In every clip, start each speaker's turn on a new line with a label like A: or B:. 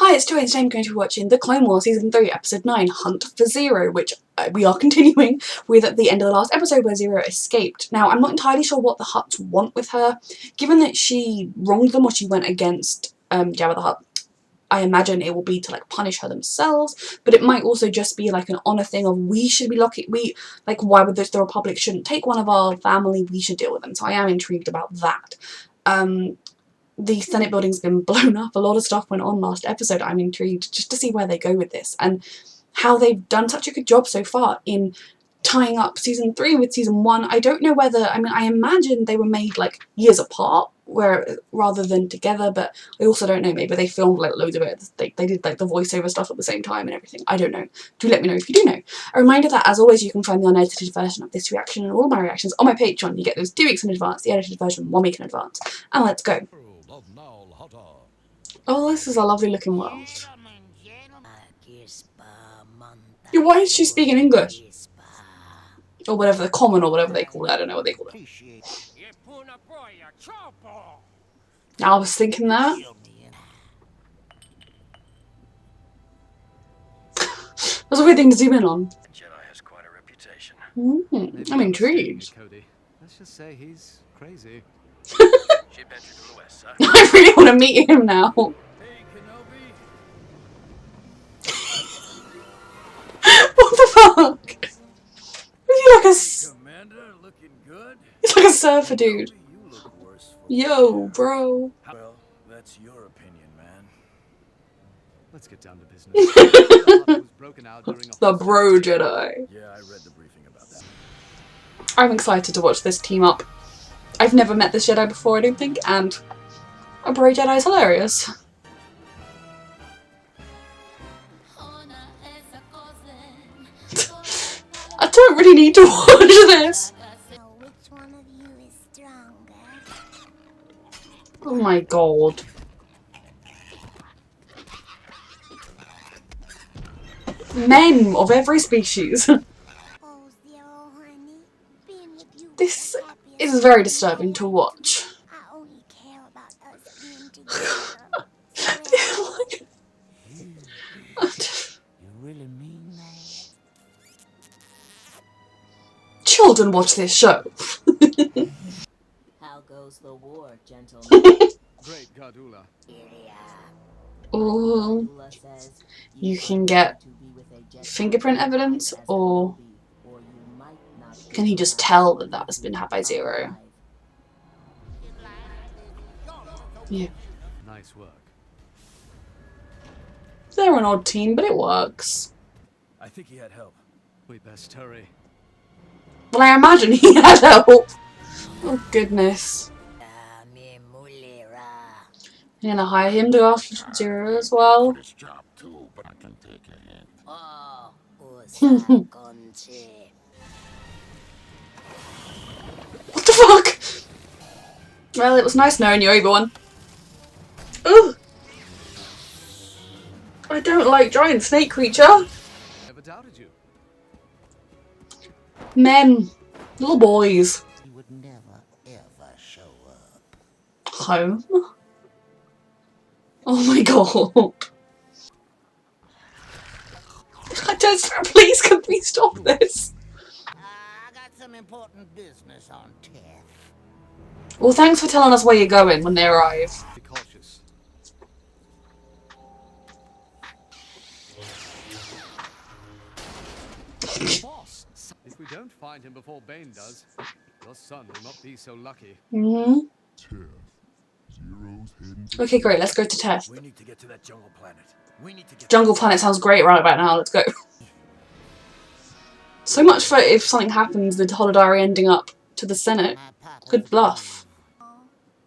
A: Hi, it's Joy, and today I'm going to be watching The Clone Wars Season 3, Episode 9, Hunt for Ziro, which we are continuing with at the end of the last episode where Ziro escaped. Now, I'm not entirely sure what the Hutts want with her, given that she wronged them or she went against Jabba the Hutt. I imagine it will be to like punish her themselves, but it might also just be like an honour thing of we should be lucky, why would the Republic shouldn't take one of our family, we should deal with them. So I am intrigued about that. The Senate building's been blown up, a lot of stuff went on last episode. I'm intrigued just to see where they go with this and how they've done such a good job so far in tying up Season 3 with Season 1. I don't know whether, I imagine they were made like years apart rather than together, but I also don't know, maybe they filmed like loads of it, they did like the voiceover stuff at the same time and everything. I don't know. Do let me know if you do know. A reminder that as always you can find the unedited version of this reaction and all my reactions on my Patreon. You get those 2 weeks in advance, the edited version 1 week in advance. And let's go. Oh, this is a lovely looking world. Yeah, why is she speaking English? Or whatever, the common or whatever they call it. I don't know what they call it. I was thinking that. That's a weird thing to zoom in on.
B: Jedi has quite a reputation.
A: I'm intrigued.
C: Let's just say he's crazy.
A: I really want to meet him now.
C: Hey, Kenobi.
A: What the fuck? Is he like a...
C: Commander, looking good.
A: He's like a surfer dude.
C: You look worse for
A: Yo, bro.
C: Well, that's your opinion, man. Let's get down to business.
A: The bro Jedi.
C: Yeah, I read the briefing about that.
A: I'm excited to watch this team up. I've never met this Jedi before, I don't think, and a bro Jedi is hilarious. I don't really need to watch this. Oh my god. Men of every species. This is very disturbing to watch. Children watch this show.
D: How goes the war, gentlemen?
C: Great Gadula.
A: Oh, you can get fingerprint evidence, or can he just tell that that has been had by Ziro? Yeah.
C: Nice work.
A: They're an odd team, but it works.
C: I think he had help. We best hurry.
A: Well, I imagine he had help. Oh goodness. You're gonna hire him to go after Ziro as well. What the fuck? Well, it was nice knowing you, Obi-Wan. Ugh. I don't like giant snake creature.
C: Never doubted you.
A: Men. Little boys.
E: He would never ever show up.
A: Home. Oh my god. I just, please can we stop this?
E: I got some important business on tap.
A: Well, thanks for telling us where you're going when they arrive.
C: Be cautious. Boss, if we don't find him before Bane does, your son will not be so lucky.
A: Okay, great. Let's go to Teth.
C: We need to get to that jungle planet. We need to get
A: Jungle Planet sounds great right about now. Let's go. So much for if something happens, the Holodari ending up to the Senate. Good bluff.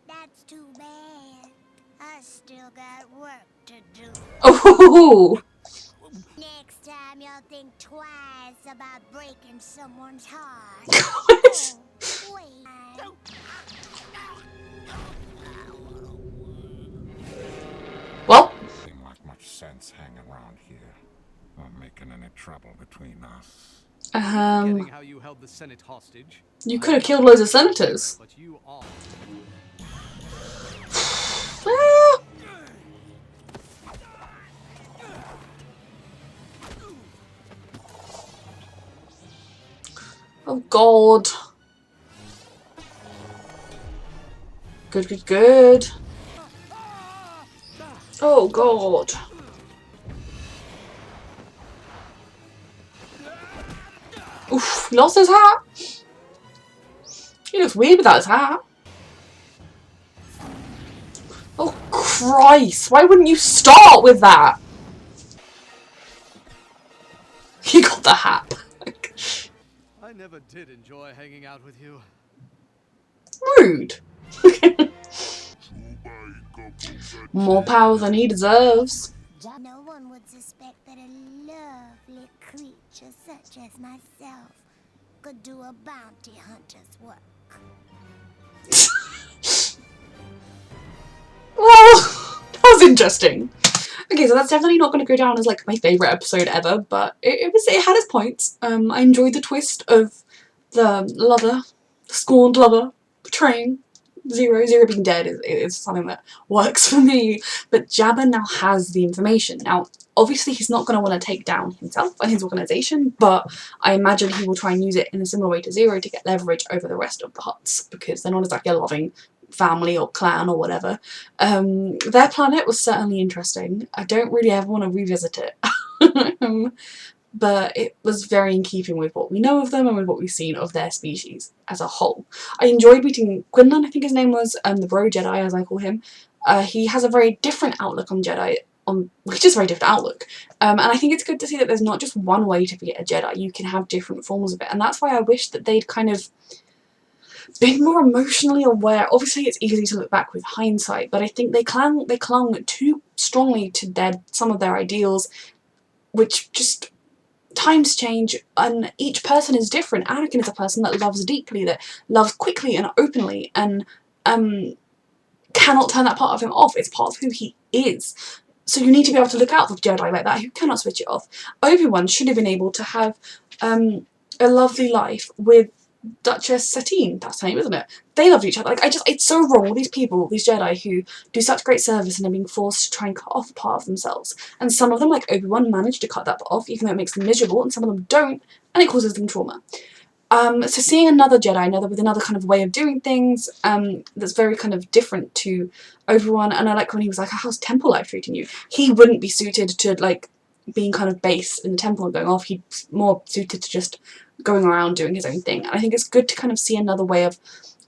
F: That's too bad. I still got work to do.
A: Oh.
F: Next time you'll think twice about breaking someone's heart.
A: God.
F: Oh, wait.
A: Well.
G: Seem like much sense hanging around here. Not making any trouble between us.
C: Getting how you held the Senate hostage.
A: You could have killed loads of senators.
C: But you are.
A: Oh god. Good, good, good. Oh god. Oof, he lost his hat. He looks weird without his hat. Oh Christ, why wouldn't you start with that? He got the hat back.
C: I never did enjoy hanging out with you.
A: Rude. More power than he deserves.
F: No one would suspect that a lovely creature such as myself could do a bounty hunter's work.
A: Well, that was interesting. Okay, so that's definitely not going to go down as like my favourite episode ever, but it had its points. I enjoyed the twist of the lover, the scorned lover, betraying Ziro. Ziro being dead is something that works for me, but Jabba now has the information. Now, obviously he's not going to want to take down himself and his organisation, but I imagine he will try and use it in a similar way to Ziro to get leverage over the rest of the Hutts, because they're not exactly a loving family or clan or whatever. Their planet was certainly interesting. I don't really ever want to revisit it. But it was very in keeping with what we know of them and with what we've seen of their species as a whole. I enjoyed meeting Quinlan, I think his name was, the Bro Jedi as I call him. He has a very different outlook on Jedi, just a very different outlook. And I think it's good to see that there's not just one way to be a Jedi, you can have different forms of it. And that's why I wish that they'd kind of been more emotionally aware. Obviously it's easy to look back with hindsight, but I think they clung too strongly to some of their ideals, which just, times change and each person is different. Anakin is a person that loves deeply, that loves quickly and openly, and cannot turn that part of him off. It's part of who he is. So you need to be able to look out for Jedi like that who cannot switch it off. Obi-Wan should have been able to have a lovely life with Duchess Satine, that's her name, isn't it? They loved each other. Like, it's so wrong, all these people, these Jedi who do such great service and are being forced to try and cut off a part of themselves. And some of them, like Obi-Wan, manage to cut that off, even though it makes them miserable, and some of them don't, and it causes them trauma. So seeing another Jedi, with another kind of way of doing things, that's very kind of different to Obi-Wan, and I like when he was like, how's temple life treating you? He wouldn't be suited to, like, being kind of base in the temple and going off. He's more suited to just going around doing his own thing. And I think it's good to kind of see another way of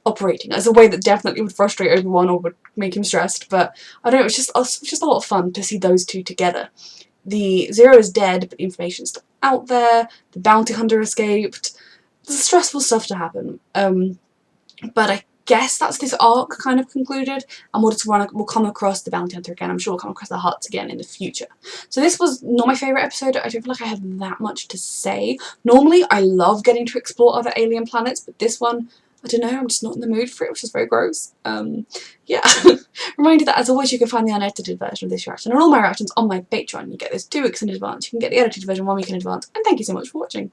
A: operating, as a way that definitely would frustrate Obi-Wan or would make him stressed, but I don't know, it's just a lot of fun to see those two together. The Ziro is dead, but the information's still out there, the bounty hunter escaped, there's stressful stuff to happen, but I guess that's this arc kind of concluded, and we'll come across the bounty hunter again. I'm sure we'll come across the Hutts again in the future. So this was not my favourite episode. I don't feel like I have that much to say. Normally I love getting to explore other alien planets, but this one, I don't know, I'm just not in the mood for it, which is very gross. Yeah. Reminder that as always you can find the unedited version of this reaction and all my reactions on my Patreon. You get this 2 weeks in advance. You can get the edited version 1 week in advance, and thank you so much for watching.